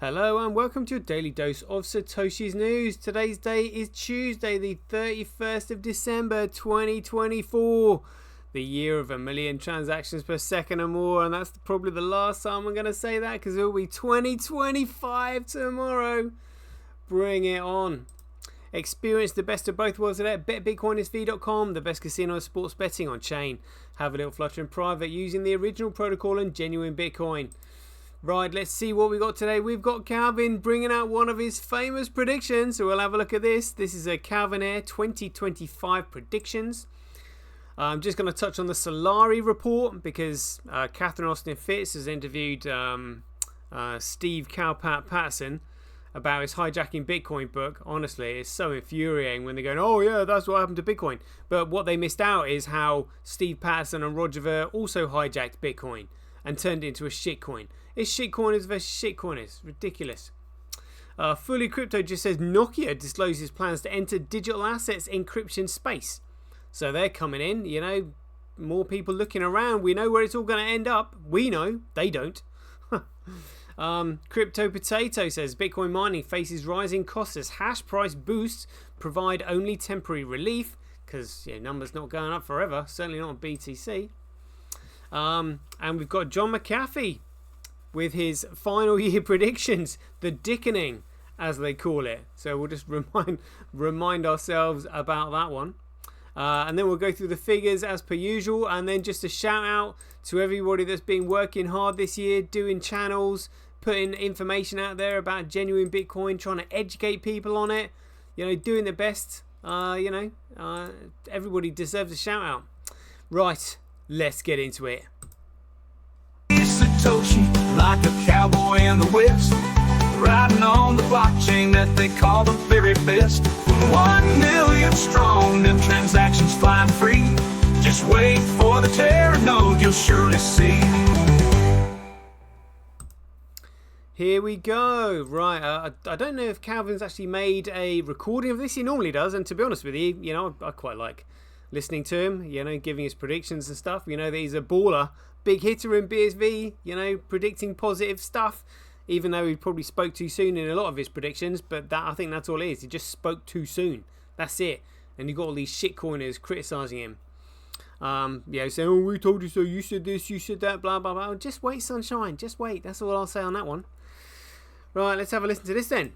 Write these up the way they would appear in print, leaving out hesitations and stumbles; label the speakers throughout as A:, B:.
A: Hello and welcome to your daily dose of Satoshi's news. Today's day is Tuesday, the 31st of December 2024. The year of 1,000,000 transactions per second or more, and that's probably the last time I'm going to say that because it will be 2025 tomorrow. Bring it on. Experience the best of both worlds today at betbitcoinersv.com, the best casino of sports betting on chain. Have a little flutter in private using the original protocol and genuine Bitcoin. Right, let's see what we got today. We've got Calvin bringing out one of his famous predictions, so we'll have a look at this. This is a Calvin Air 2025 predictions. I'm just going to touch on the Solari report because Catherine Austin Fitz has interviewed Steve Cowpat Patterson about his hijacking Bitcoin book. Honestly, it's so infuriating when they're going, oh yeah, that's what happened to Bitcoin. But what they missed out is how Steve Patterson and Roger Ver also hijacked Bitcoin and turned it into a shitcoin. It's shitcoiners versus shitcoiners. Ridiculous. Fully Crypto just says Nokia discloses plans to enter digital assets encryption space. So they're coming in, you know, more people looking around. We know where it's all going to end up. We know, they don't. Crypto Potato says Bitcoin mining faces rising costs as hash price boosts provide only temporary relief because numbers not going up forever, certainly not on BTC. And we've got John McAfee with his final year predictions, the dickening as they call it. So we'll just remind ourselves about that one. And then we'll go through the figures as per usual, and then just a shout out to everybody that's been working hard this year, doing channels, putting information out there about genuine Bitcoin, trying to educate people on it, doing their best. Everybody deserves a shout out. Right, let's get into it.
B: Satoshi, like a cowboy in the West, riding on the blockchain that they call the very best. 1,000,000 strong, them transactions flying free. Just wait for the Terra node, you'll surely see.
A: Here we go. Right, I don't know if Calvin's actually made a recording of this. He normally does, and to be honest with you, I quite like listening to him, giving his predictions and stuff. We know that he's a baller, big hitter in BSV, predicting positive stuff, even though he probably spoke too soon in a lot of his predictions. But I think that's all it is. He just spoke too soon. That's it. And you got all these shitcoiners criticising him. Saying, oh, we told you so, you said this, you said that, blah, blah, blah. Just wait, sunshine. Just wait. That's all I'll say on that one. Right, let's have a listen to this then.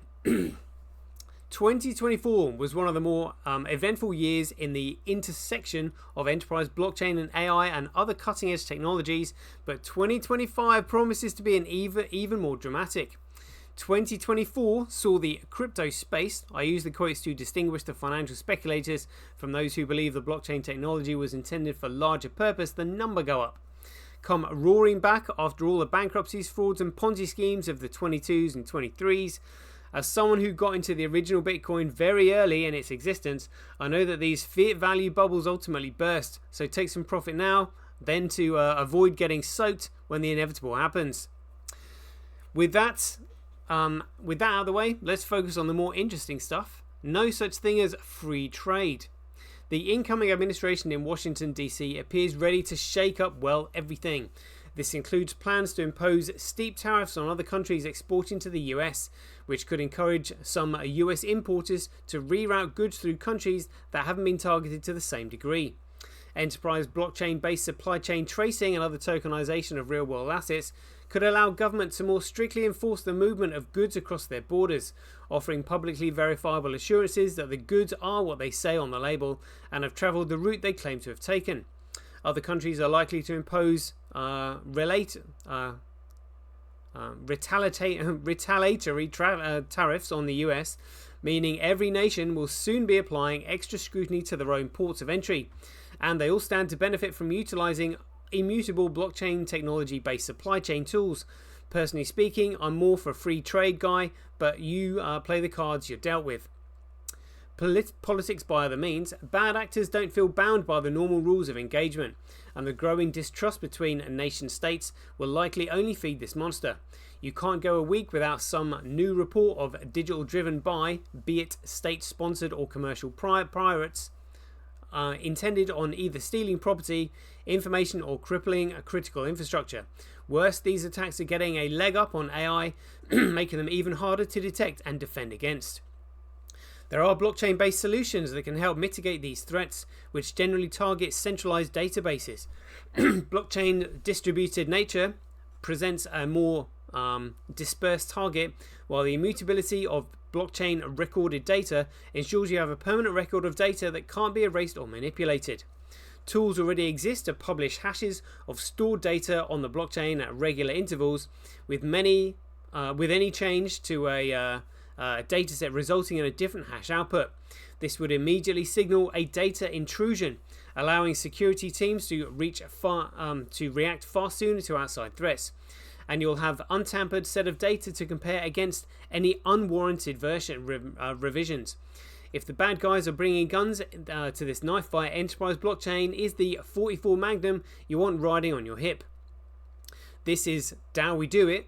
A: 2024 was one of the more eventful years in the intersection of enterprise blockchain and AI and other cutting-edge technologies, but 2025 promises to be an even more dramatic. 2024 saw the crypto space, I use the quotes to distinguish the financial speculators from those who believe the blockchain technology was intended for larger purpose, the number go up. Come roaring back after all the bankruptcies, frauds and Ponzi schemes of the 22s and 23s. As someone who got into the original Bitcoin very early in its existence, I know that these fiat value bubbles ultimately burst, so take some profit now, then to avoid getting soaked when the inevitable happens. With that out of the way, let's focus on the more interesting stuff. No such thing as free trade. The incoming administration in Washington, D.C. appears ready to shake up, everything. This includes plans to impose steep tariffs on other countries exporting to the US, which could encourage some US importers to reroute goods through countries that haven't been targeted to the same degree. Enterprise blockchain-based supply chain tracing and other tokenization of real-world assets could allow government to more strictly enforce the movement of goods across their borders, offering publicly verifiable assurances that the goods are what they say on the label and have travelled the route they claim to have taken. Other countries are likely to impose retaliatory tariffs on the US, meaning every nation will soon be applying extra scrutiny to their own ports of entry, and they all stand to benefit from utilising immutable blockchain technology-based supply chain tools. Personally speaking, I'm more for a free trade guy, but you play the cards you're dealt with. Politics by other means, bad actors don't feel bound by the normal rules of engagement, and the growing distrust between nation states will likely only feed this monster. You can't go a week without some new report of digital driven by, be it state-sponsored or commercial pirates, intended on either stealing property, information, or crippling a critical infrastructure. Worse, these attacks are getting a leg up on AI, making them even harder to detect and defend against. There are blockchain-based solutions that can help mitigate these threats, which generally target centralized databases. Blockchain distributed nature presents a more dispersed target, while the immutability of blockchain recorded data ensures you have a permanent record of data that can't be erased or manipulated. Tools already exist to publish hashes of stored data on the blockchain at regular intervals, with any change to a dataset resulting in a different hash output. This would immediately signal a data intrusion, allowing security teams to react far sooner to outside threats. And you'll have untampered set of data to compare against any unwarranted revisions. If the bad guys are bringing guns to this knife fight, Enterprise blockchain is the 44 Magnum you want riding on your hip. This is how we do it.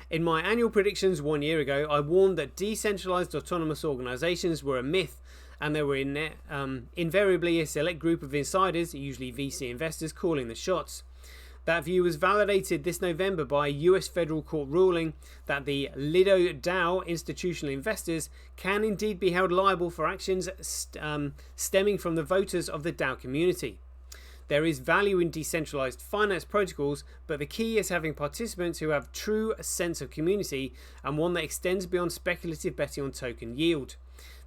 A: In my annual predictions 1 year ago, I warned that decentralized autonomous organizations were a myth, and there were invariably a select group of insiders, usually VC investors, calling the shots. That view was validated this November by a US federal court ruling that the Lido DAO institutional investors can indeed be held liable for actions stemming from the voters of the DAO community. There is value in decentralized finance protocols, but the key is having participants who have true sense of community and one that extends beyond speculative betting on token yield.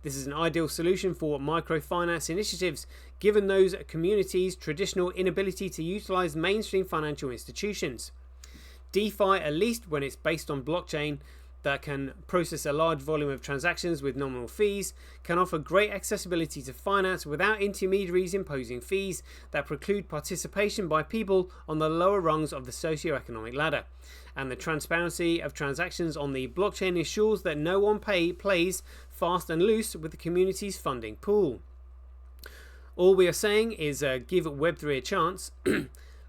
A: This is an ideal solution for microfinance initiatives, given those communities' traditional inability to utilize mainstream financial institutions. DeFi, at least when it's based on blockchain that can process a large volume of transactions with nominal fees, can offer great accessibility to finance without intermediaries imposing fees that preclude participation by people on the lower rungs of the socioeconomic ladder. And the transparency of transactions on the blockchain ensures that no one plays fast and loose with the community's funding pool. All we are saying is give Web3 a chance.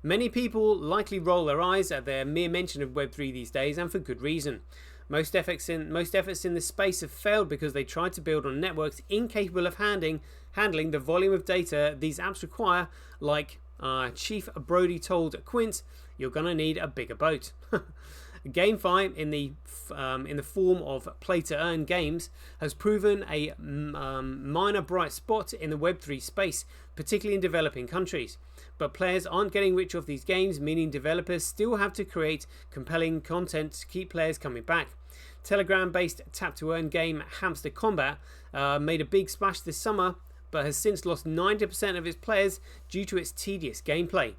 A: Many people likely roll their eyes at the mere mention of Web3 these days, and for good reason. Most efforts in this space have failed because they tried to build on networks incapable of handling the volume of data these apps require. Like Chief Brody told Quint, "You're gonna need a bigger boat." GameFi, in the form of play-to-earn games, has proven a minor bright spot in the Web3 space, particularly in developing countries. But players aren't getting rich off these games, meaning developers still have to create compelling content to keep players coming back. Telegram-based tap-to-earn game Hamster Combat made a big splash this summer, but has since lost 90% of its players due to its tedious gameplay.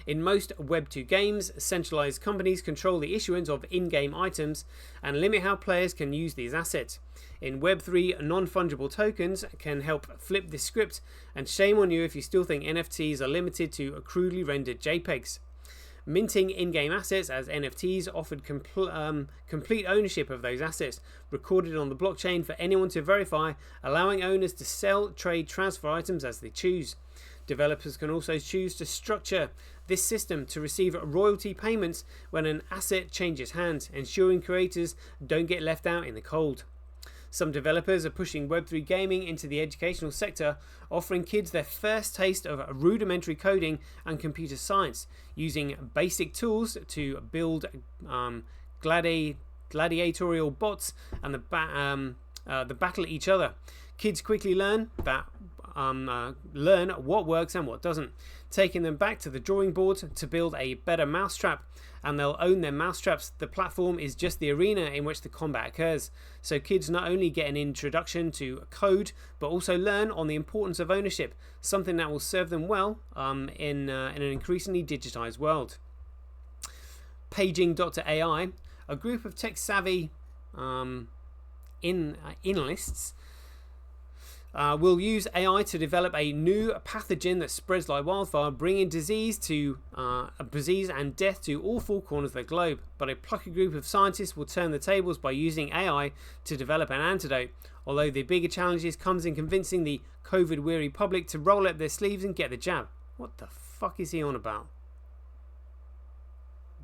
A: In most Web2 games, centralized companies control the issuance of in-game items and limit how players can use these assets. In Web3, non-fungible tokens can help flip this script, and shame on you if you still think NFTs are limited to crudely rendered JPEGs. Minting in-game assets as NFTs offered complete ownership of those assets, recorded on the blockchain for anyone to verify, allowing owners to sell, trade, transfer items as they choose. Developers can also choose to structure this system to receive royalty payments when an asset changes hands, ensuring creators don't get left out in the cold. Some developers are pushing Web3 gaming into the educational sector, offering kids their first taste of rudimentary coding and computer science, using basic tools to build gladiatorial bots and the battle each other. Kids quickly learn what works and what doesn't, taking them back to the drawing board to build a better mousetrap, and they'll own their mousetraps. The platform is just the arena in which the combat occurs, so kids not only get an introduction to code, but also learn on the importance of ownership, something that will serve them well in an increasingly digitized world. Paging.ai, a group of tech-savvy analysts will use AI to develop a new pathogen that spreads like wildfire, bringing disease and death to all four corners of the globe. But a plucky group of scientists will turn the tables by using AI to develop an antidote, although the bigger challenges comes in convincing the COVID-weary public to roll up their sleeves and get the jab. What the fuck is he on about?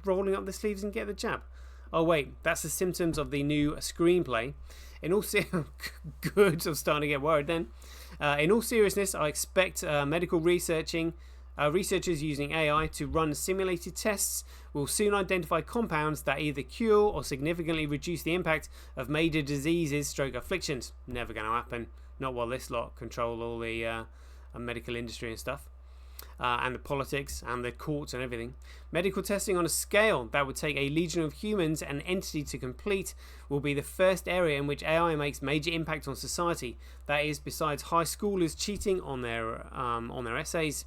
A: Rolling up their sleeves and get the jab? Oh wait, that's the symptoms of the new screenplay. In all good, I'm starting to get worried then. In all seriousness, I expect medical researchers using AI to run simulated tests will soon identify compounds that either cure or significantly reduce the impact of major diseases stroke afflictions. Never going to happen. Not while this lot control all the medical industry and stuff. And the politics and the courts and everything. Medical testing on a scale that would take a legion of humans and entity to complete will be the first area in which AI makes major impact on society. That is, besides high schoolers cheating on their essays.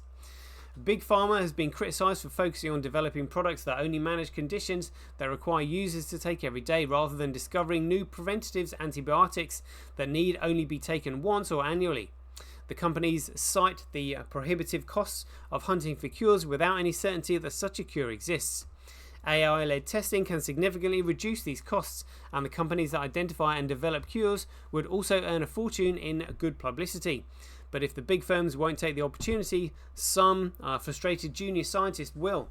A: Big Pharma has been criticised for focusing on developing products that only manage conditions that require users to take every day, rather than discovering new preventatives, antibiotics that need only be taken once or annually. The companies cite the prohibitive costs of hunting for cures without any certainty that such a cure exists. AI-led testing can significantly reduce these costs, and the companies that identify and develop cures would also earn a fortune in good publicity. But if the big firms won't take the opportunity, some frustrated junior scientists will.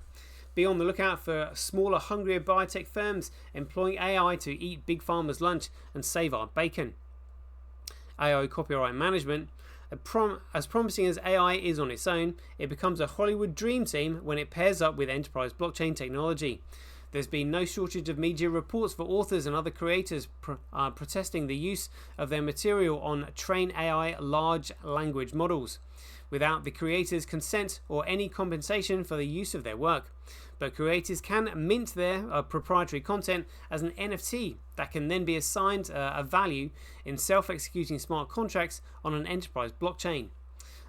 A: Be on the lookout for smaller, hungrier biotech firms employing AI to eat Big Pharma's lunch and save our bacon. AI copyright management. As promising as AI is on its own, it becomes a Hollywood dream team when it pairs up with enterprise blockchain technology. There's been no shortage of media reports for authors and other creators protesting the use of their material on train AI large language models, without the creators' consent or any compensation for the use of their work. But creators can mint their proprietary content as an NFT that can then be assigned a value in self-executing smart contracts on an enterprise blockchain.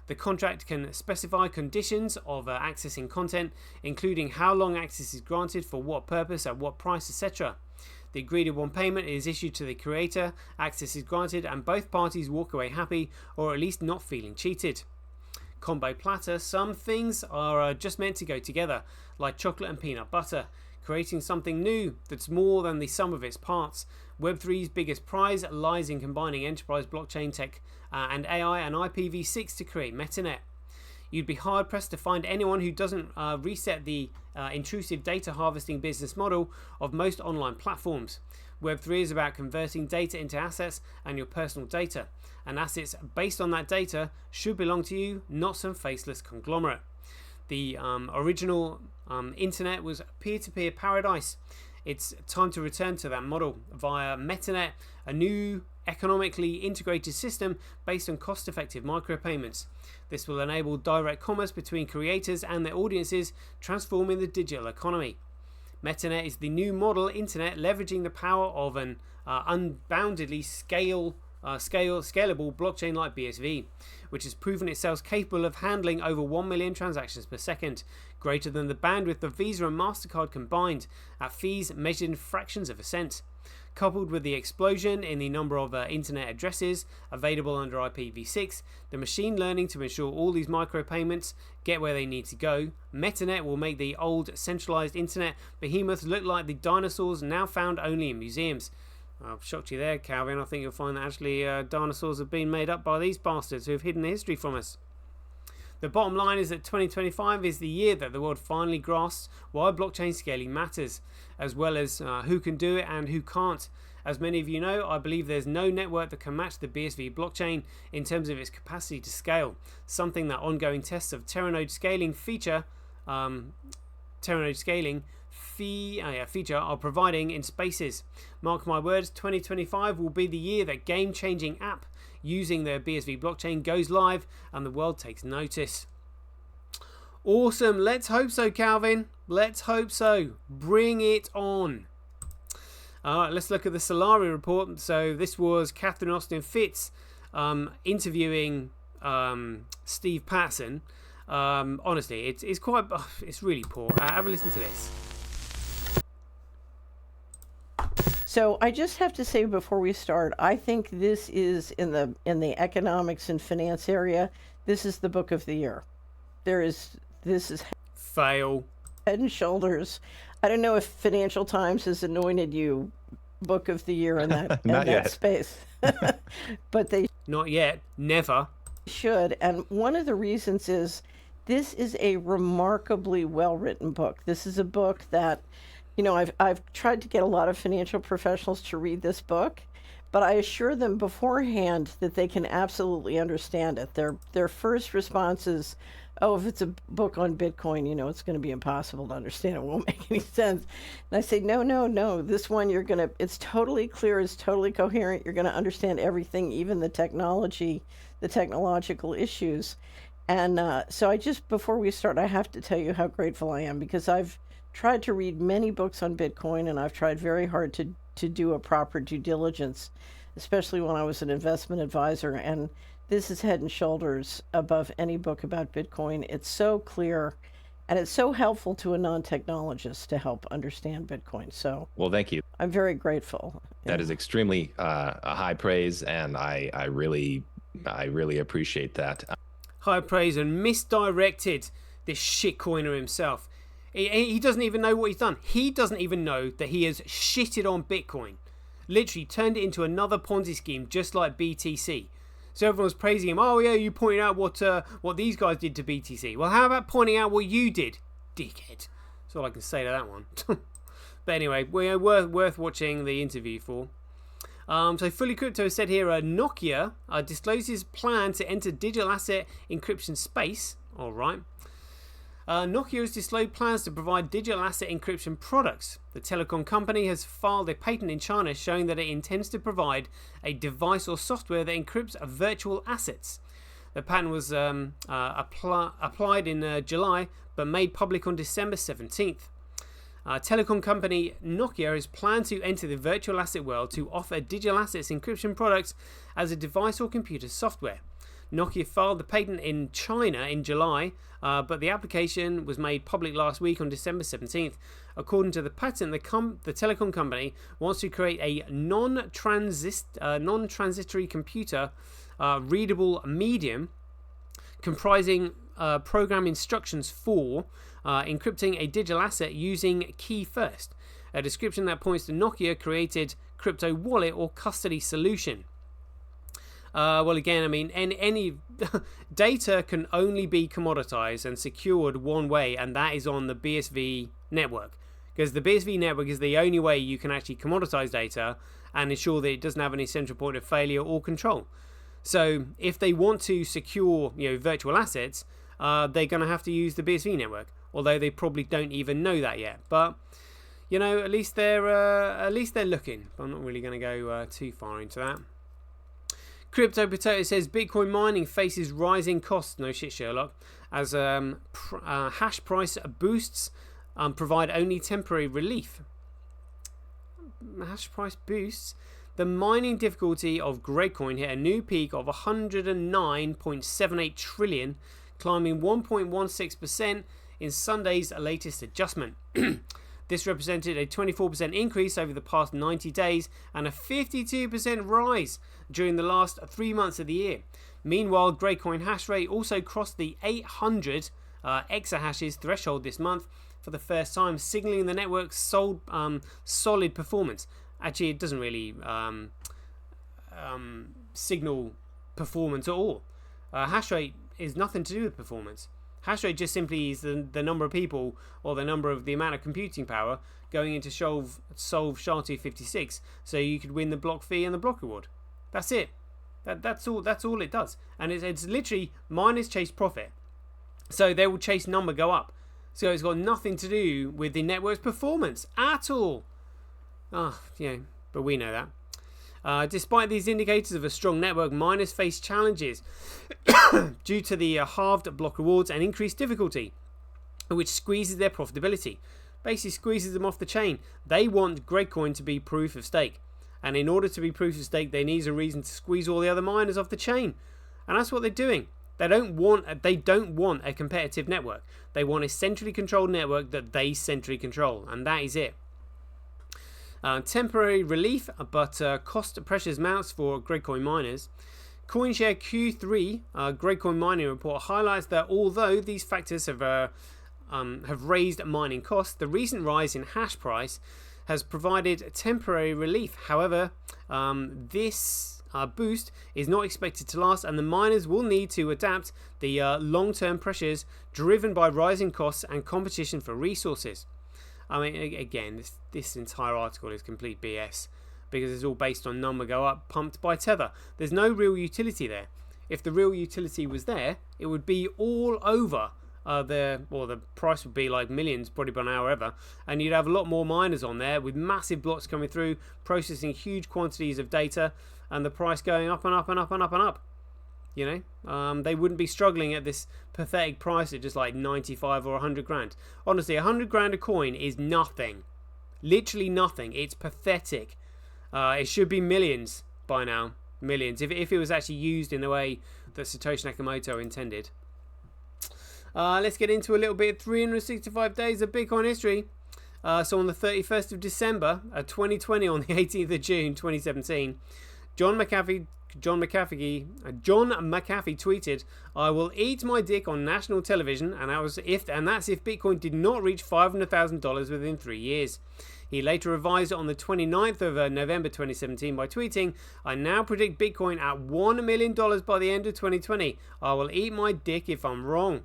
A: The contract can specify conditions of accessing content, including how long access is granted, for what purpose, at what price, etc. The agreed upon payment is issued to the creator, access is granted, and both parties walk away happy, or at least not feeling cheated. Combo platter. Some things are just meant to go together, like chocolate and peanut butter, creating something new that's more than the sum of its parts. Web3's biggest prize lies in combining enterprise blockchain tech and AI and IPv6 to create Metanet. You'd be hard pressed to find anyone who doesn't reset the intrusive data harvesting business model of most online platforms. Web3 is about converting data into assets and your personal data, and assets based on that data should belong to you, not some faceless conglomerate. The original internet was a peer-to-peer paradise. It's time to return to that model via Metanet, a new economically integrated system based on cost-effective micropayments. This will enable direct commerce between creators and their audiences, transforming the digital economy. Metanet is the new model internet, leveraging the power of an unboundedly scalable blockchain like BSV, which has proven itself capable of handling over 1 million transactions per second, greater than the bandwidth of Visa and MasterCard combined, at fees measured in fractions of a cent. Coupled with the explosion in the number of internet addresses available under IPv6, the machine learning to ensure all these micropayments get where they need to go, Metanet will make the old centralized internet behemoths look like the dinosaurs now found only in museums. I've shocked you there, Calvin. I think you'll find that actually dinosaurs have been made up by these bastards who have hidden the history from us. The bottom line is that 2025 is the year that the world finally grasps why blockchain scaling matters, as well as who can do it and who can't. As many of you know, I believe there's no network that can match the BSV blockchain in terms of its capacity to scale, something that ongoing tests of Terranode scaling feature are providing in spaces. Mark my words, 2025 will be the year that game-changing app using the BSV blockchain goes live and the world takes notice. Awesome. Let's hope so, Calvin. Let's hope so. Bring it on. All right, let's look at the Solari report. So this was Catherine Austin Fitz interviewing Steve Patterson. Honestly, it's really poor. Have a listen to this.
C: So I just have to say before we start, I think this is in the economics and finance area, this is the book of the year. This is
A: fail.
C: Head and shoulders. I don't know if Financial Times has anointed you book of the year in that space. But they
A: not yet, never
C: should. And one of the reasons is this is a remarkably well-written book. This is a book that, you know, I've tried to get a lot of financial professionals to read this book, but I assure them beforehand that they can absolutely understand it. Their first response is, "Oh, if it's a book on Bitcoin, it's going to be impossible to understand. It won't make any sense." And I say, "No, no, no. This one, it's totally clear. It's totally coherent. You're going to understand everything, even the technological issues." And so before we start, I have to tell you how grateful I am, because I've tried to read many books on Bitcoin, and I've tried very hard to do a proper due diligence, especially when I was an investment advisor. And this is head and shoulders above any book about Bitcoin. It's so clear, and it's so helpful to a non-technologist to help understand Bitcoin. So,
D: well, thank you.
C: I'm very grateful.
D: That is extremely a high praise, and I really appreciate that.
A: High praise, and misdirected this shitcoiner himself. He doesn't even know what he's done. He doesn't even know that he has shitted on Bitcoin. Literally turned it into another Ponzi scheme, just like BTC. So everyone's praising him. "Oh yeah, you pointed out what these guys did to BTC. Well, how about pointing out what you did, dickhead?" That's all I can say to that one. But anyway, we're worth watching the interview for. So Fully Crypto said here, Nokia discloses plan to enter digital asset encryption space. All right. Nokia has disclosed plans to provide digital asset encryption products. The telecom company has filed a patent in China showing that it intends to provide a device or software that encrypts virtual assets. The patent was applied in July, but made public on December 17th. Telecom company Nokia has planned to enter the virtual asset world to offer digital assets encryption products as a device or computer software. Nokia filed the patent in China in July, but the application was made public last week on December 17th. According to the patent, the telecom company wants to create a non-transitory computer readable medium comprising program instructions for encrypting a digital asset using key first, a description that points to Nokia created crypto wallet or custody solution. Well, again, I mean, any data can only be commoditized and secured one way, and that is on the BSV network. Because the BSV network is the only way you can actually commoditize data and ensure that it doesn't have any central point of failure or control. So if they want to secure, virtual assets, they're going to have to use the BSV network. Although they probably don't even know that yet. But at least they're looking. I'm not really going to go too far into that. Crypto Potato says Bitcoin mining faces rising costs. No shit, Sherlock. As hash price boosts provide only temporary relief. Hash price boosts. The mining difficulty of Grapecoin hit a new peak of 109.78 trillion, climbing 1.16% in Sunday's latest adjustment. This represented a 24% increase over the past 90 days and a 52% rise during the last 3 months of the year. Meanwhile, Grapecoin hash rate also crossed the 800 exahashes threshold this month for the first time, signaling the network's solid performance. Actually, it doesn't really signal performance at all. Hash rate is nothing to do with performance. Hash rate just simply is the number of people or the amount of computing power going into solve SHA-256, so you could win the block fee and the block reward. That's it. That's all it does. And it's literally miners chase profit, so they will chase number go up. So it's got nothing to do with the network's performance at all. But we know that. Despite these indicators of a strong network, miners face challenges due to the halved block rewards and increased difficulty, which squeezes their profitability. Basically squeezes them off the chain. They want Grapecoin to be proof of stake. And in order to be proof of stake, they need a reason to squeeze all the other miners off the chain. And that's what they're doing. They don't want a competitive network. They want a centrally controlled network that they centrally control. And that is it. Temporary relief, but cost pressures mounts for Grapecoin miners. CoinShare Q3 Grapecoin mining report highlights that although these factors have raised mining costs, the recent rise in hash price has provided temporary relief. However, this boost is not expected to last, and the miners will need to adapt the long-term pressures driven by rising costs and competition for resources. I mean, again, this entire article is complete BS. because it's all based on number go up, pumped by Tether. There's no real utility there. If the real utility was there, it would be all over the price would be like millions, probably by now, ever, and you'd have a lot more miners on there with massive blocks coming through, processing huge quantities of data, and the price going up and up and up and up and up. You know, they wouldn't be struggling at this pathetic price at just like 95 or 100 grand. Honestly, 100 grand a coin is nothing, literally nothing. It's pathetic. It should be millions by now, millions, if it was actually used in the way that Satoshi Nakamoto intended. Let's get into a little bit of 365 days of Bitcoin history. So on the 31st of December 2020, on the 18th of June 2017, John McAfee tweeted, "I will eat my dick on national television," and that's if Bitcoin did not reach $500,000 within 3 years. He later revised it on the 29th of November 2017 by tweeting, "I now predict Bitcoin at $1 million by the end of 2020. I will eat my dick if I'm wrong."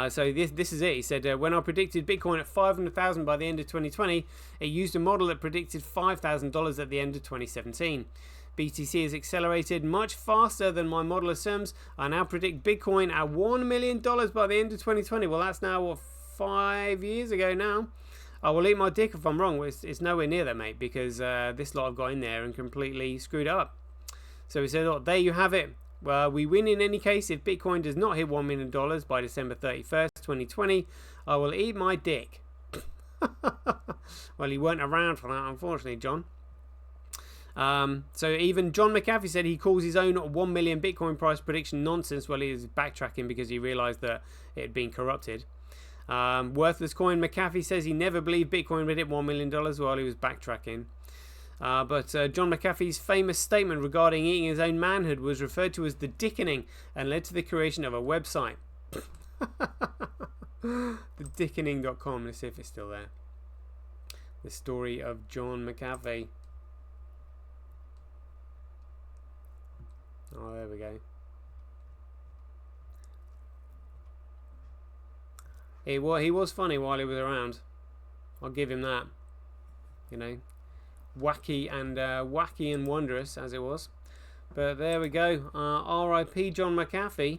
A: So this is it. He said, when I predicted Bitcoin at 500,000 by the end of 2020, it used a model that predicted $5,000 at the end of 2017. BTC has accelerated much faster than my model assumes. I now predict Bitcoin at $1 million by the end of 2020. Well, that's now, 5 years ago now. I will eat my dick if I'm wrong. Well, it's nowhere near that, mate, because this lot have got in there and completely screwed it up. So he said, there you have it. Well, we win in any case if Bitcoin does not hit $1 million by December 31st, 2020. I will eat my dick. Well, you weren't around for that, unfortunately, John. So even John McAfee said he calls his own 1 million Bitcoin price prediction nonsense. Well, he was backtracking because he realized that it had been corrupted. Worthless coin, McAfee says he never believed Bitcoin would hit $1 million while he was backtracking. But John McAfee's famous statement regarding eating his own manhood was referred to as the dickening and led to the creation of a website. Thedickening.com. Let's see if it's still there. The story of John McAfee. Oh, there we go. He was funny while he was around. I'll give him that. You know, wacky and wondrous as it was. But there we go. R.I.P. John McAfee.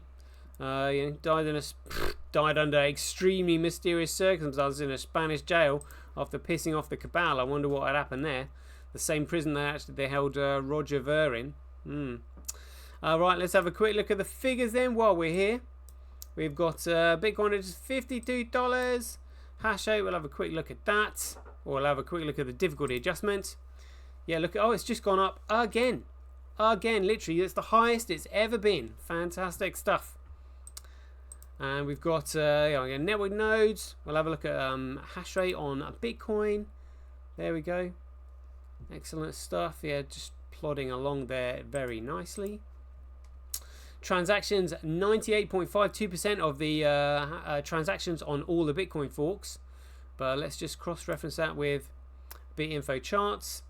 A: Died under extremely mysterious circumstances in a Spanish jail after pissing off the cabal. I wonder what had happened there. The same prison they held Roger Ver in. Right, let's have a quick look at the figures then while we're here. We've got Bitcoin at just $52. Hash rate, we'll have a quick look at that. Or we'll have a quick look at the difficulty adjustment. Yeah, look, it's just gone up again. Literally, it's the highest it's ever been. Fantastic stuff. And we've got network nodes. We'll have a look at hash rate on Bitcoin. There we go. Excellent stuff. Yeah, just plodding along there very nicely. Transactions, 98.52% of the transactions on all the Bitcoin forks. But let's just cross-reference that with BitInfo charts.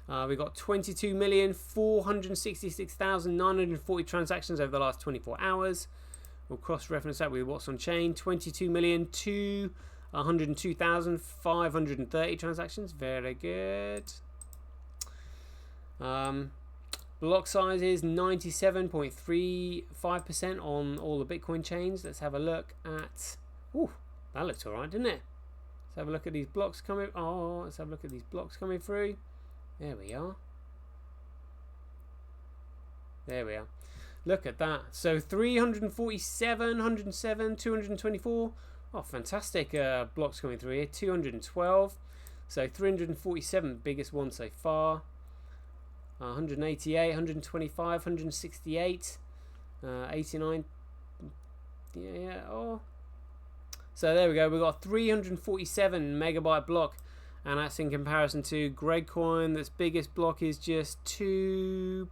A: We've got 22,466,940 transactions over the last 24 hours. We'll cross-reference that with what's on chain. 22,102,530 transactions. Very good. Block size is 97.35% on all the Bitcoin chains. Let's have a look at... Ooh, that looks alright, didn't it? Let's have a look at these blocks coming... let's have a look at these blocks coming through. There we are. There we are. Look at that. So 347, 107, 224. Oh, fantastic blocks coming through here. 212. So 347, biggest one so far. 188, 125, 168, 89. Yeah. Oh. So there we go. We've got 347 megabyte block. And that's in comparison to Gregcoin. That's biggest block is just 2.1.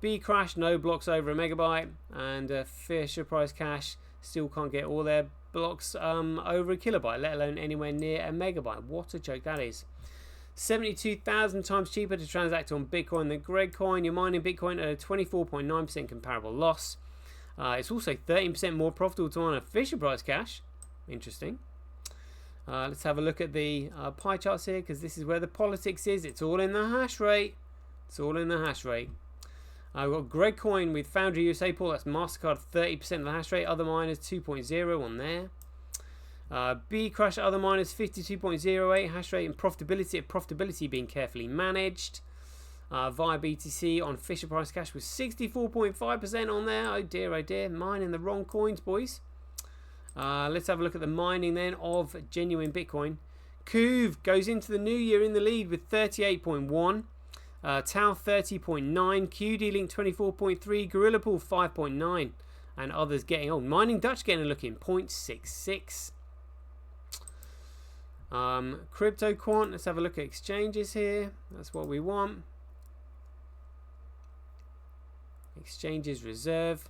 A: Bcrash, no blocks over a megabyte. And Fisher Price Cash still can't get all their blocks over a kilobyte, let alone anywhere near a megabyte. What a joke that is. 72,000 times cheaper to transact on Bitcoin than Gregcoin. You're mining Bitcoin at a 24.9% comparable loss. It's also 13% more profitable to mine a Fisher Price Cash. Interesting. Let's have a look at the pie charts here, because this is where the politics is. It's all in the hash rate. It's all in the hash rate. I've got Gregcoin with Foundry USA Pool. That's MasterCard 30% of the hash rate. Other miners 2.0 on there. Bcrush other miners 52.08 hash rate, and profitability being carefully managed. Via BTC on Fisher Price Cash with 64.5% on there. Oh dear, mining the wrong coins, boys. Let's have a look at the mining then of genuine Bitcoin. Kuv goes into the new year in the lead with 38.1. Tau 30.9. QD-Link 24.3. Gorilla Pool 5.9. And others getting, Mining Dutch getting a look in 0.66. Crypto Quant, let's have a look at exchanges here. That's what we want. Exchanges reserve.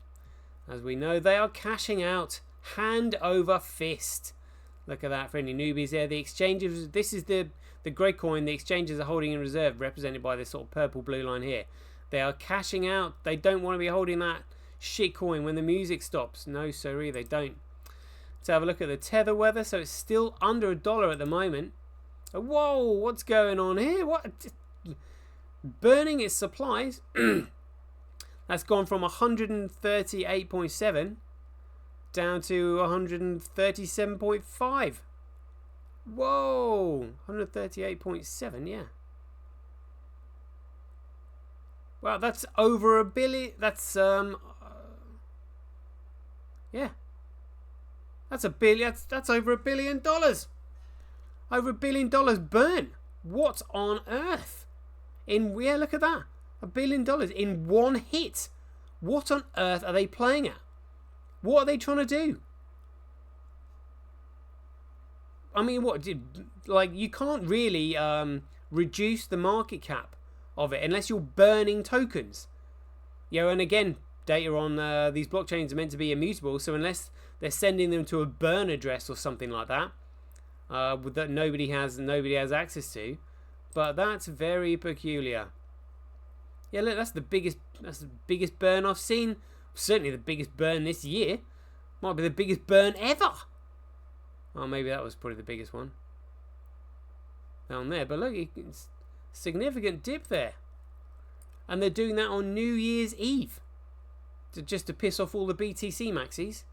A: As we know, they are cashing out hand over fist. Look at that for any newbies there. The exchanges, this is the great coin the exchanges are holding in reserve, represented by this sort of purple blue line here. They are cashing out. They don't want to be holding that shit coin when the music stops. No, sorry, they don't. Let's have a look at the tether weather. So it's still under $1 at the moment. Whoa, what's going on here? What? Burning its supplies. That's gone from 138.7 down to 137.5. Whoa, 138.7, yeah. Wow, that's over $1 billion. That's yeah. That's a billion. That's over $1 billion. Over $1 billion burn. What on earth? Look at that. $1 billion in one hit. What on earth are they playing at? What are they trying to do? I mean, you can't really reduce the market cap of it unless you're burning tokens. And again, data on these blockchains are meant to be immutable, so unless they're sending them to a burn address or something like that, that nobody has access to. But that's very peculiar. Yeah, look, that's the biggest burn I've seen. Certainly the biggest burn this year. Might be the biggest burn ever. Oh, maybe that was probably the biggest one down there. But look, it's significant dip there, and they're doing that on New Year's Eve, just to piss off all the BTC maxis.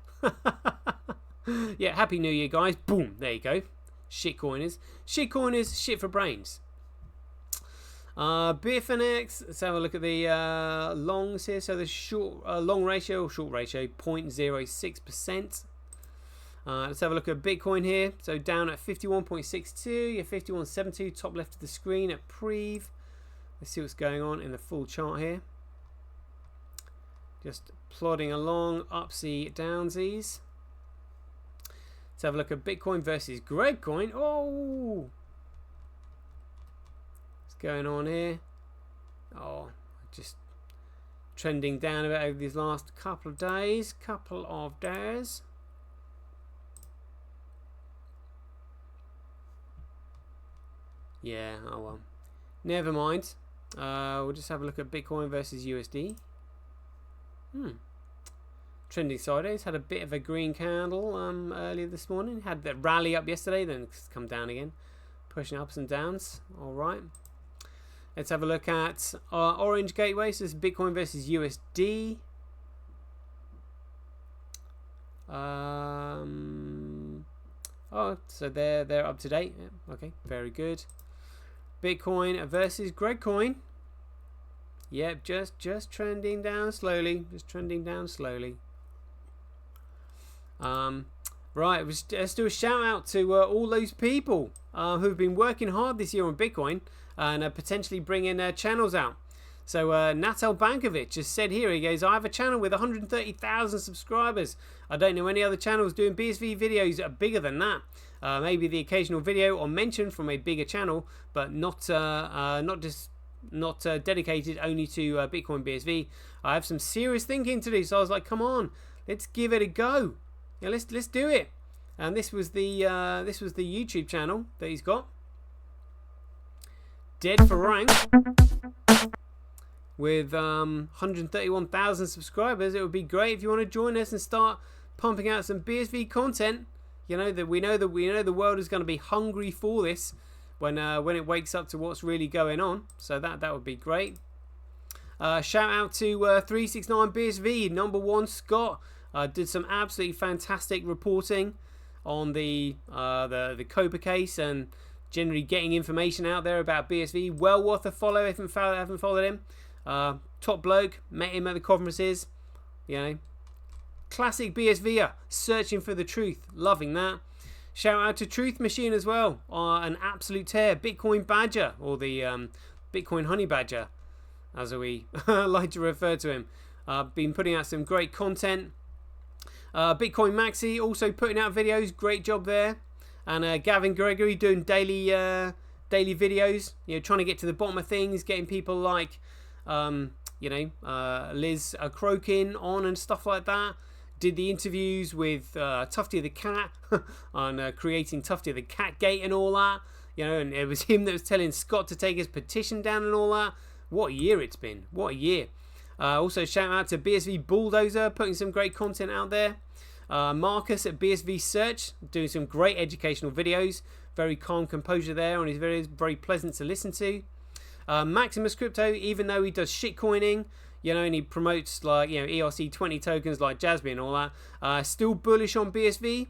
A: Yeah, Happy New Year, guys. Boom, there you go. Shitcoiners, shit for brains. Bitfinex, let's have a look at the longs here. So the long ratio or short ratio 0.06%. Let's have a look at Bitcoin here. So down at 51.62, yeah, 51.72, top left of the screen at Prev. Let's see what's going on in the full chart here. Just plodding along, upsy downsies. Let's have a look at Bitcoin versus Gregcoin. Oh, what's going on here? Oh, just trending down a bit over these last couple of days. Yeah, oh well. Never mind. We'll just have a look at Bitcoin versus USD. Trending sideways. Had a bit of a green candle earlier this morning. Had that rally up yesterday, then it's come down again. Pushing ups and downs. Alright. Let's have a look at Orange Gateway. So this is Bitcoin versus USD. Oh, so they're up to date. Yeah, okay, very good. Bitcoin versus Gregcoin. Yep, just trending down slowly. Right, let's do a shout out to all those people who've been working hard this year on Bitcoin and potentially bringing channels out. So Natal Bankovic just said here, he goes, I have a channel with 130,000 subscribers. I don't know any other channels doing BSV videos that are bigger than that. Maybe the occasional video or mention from a bigger channel, but not dedicated only to Bitcoin BSV. I have some serious thinking to do, so I was like, come on, let's give it a go. Yeah, let's do it. And this was the YouTube channel that he's got, Dead for Rank, with 131,000 subscribers. It would be great if you want to join us and start pumping out some BSV content. You know that we know the world is going to be hungry for this when it wakes up to what's really going on. So that would be great. Shout out to 369 BSV #1 Scott. Did some absolutely fantastic reporting on the Copa case and generally getting information out there about BSV. Well worth a follow if you haven't followed him. Top bloke. Met him at the conferences. You know, classic BSVer searching for the truth. Loving that. Shout out to Truth Machine as well. An absolute tear. Bitcoin Badger, or the Bitcoin Honey Badger, as we like to refer to him. Been putting out some great content. Bitcoin Maxi also putting out videos. Great job there. And Gavin Gregory doing daily videos. You know, trying to get to the bottom of things, getting people like Liz Crokin on and stuff like that. Did the interviews with Tufty the Cat on creating Tufty the Cat Gate and all that. You know, and it was him that was telling Scott to take his petition down and all that. What a year it's been. What a year. Also, shout out to BSV Bulldozer, putting some great content out there. Marcus at BSV Search, doing some great educational videos. Very calm composure there on his videos. Very pleasant to listen to. Maximus Crypto, even though he does shitcoining, you know, and he promotes like, you know, ERC20 tokens like Jasby and all that. Still bullish on BSV.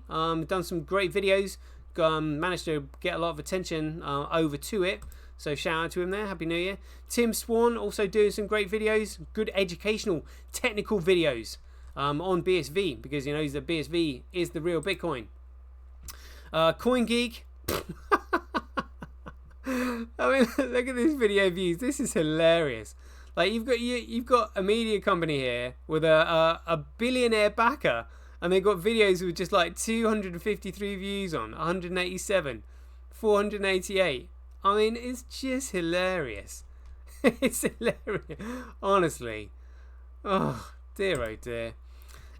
A: Done some great videos. Managed to get a lot of attention over to it. So shout out to him there. Happy New Year. Tim Swan also doing some great videos. Good educational, technical videos on BSV, because he knows that BSV is the real Bitcoin. CoinGeek. I mean, look at this video views. This is hilarious. Like, you've got a media company here with a billionaire backer, and they've got videos with just like 253 views on 187, 488. I mean, it's just hilarious. It's hilarious, honestly. Oh dear.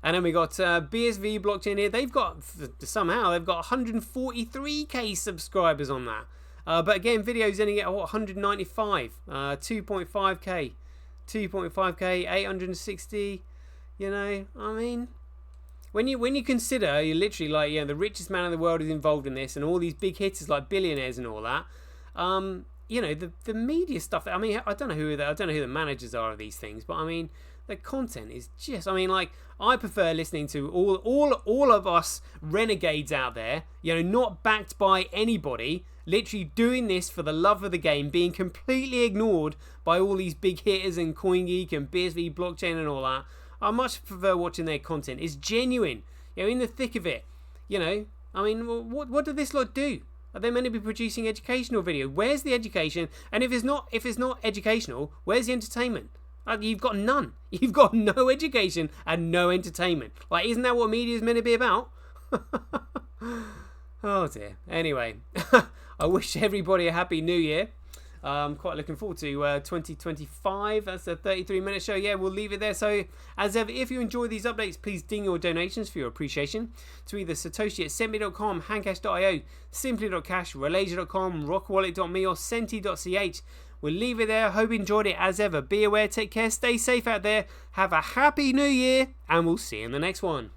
A: And then we got BSV blockchain here. They've got 143k subscribers on that. But again, videos only get 195, 2.5k, 860. You know, I mean, when you consider you're literally like, you know, the richest man in the world is involved in this, and all these big hitters like billionaires and all that. You know, the media stuff. I mean, I don't know who the managers are of these things, but I mean, the content is just, I mean, like, I prefer listening to all of us renegades out there, you know, not backed by anybody, literally doing this for the love of the game, being completely ignored by all these big hitters and CoinGeek and BSV blockchain and all that. I much prefer watching their content. It's genuine, you know, in the thick of it. You know, I mean, what do this lot do? Are they meant to be producing educational video? Where's the education? And if it's not educational, where's the entertainment? You've got none. You've got no education and no entertainment. Like, isn't that what media is meant to be about? Oh dear. Anyway, I wish everybody a happy New Year. I'm quite looking forward to 2025. That's a 33-minute show. Yeah, we'll leave it there. So, as ever, if you enjoy these updates, please ding your donations for your appreciation to either Satoshi@sendme.com, handcash.io, simply.cash, relasia.com, rockwallet.me, or senti.ch. We'll leave it there. Hope you enjoyed it. As ever, be aware, take care, stay safe out there. Have a happy New Year, and we'll see you in the next one.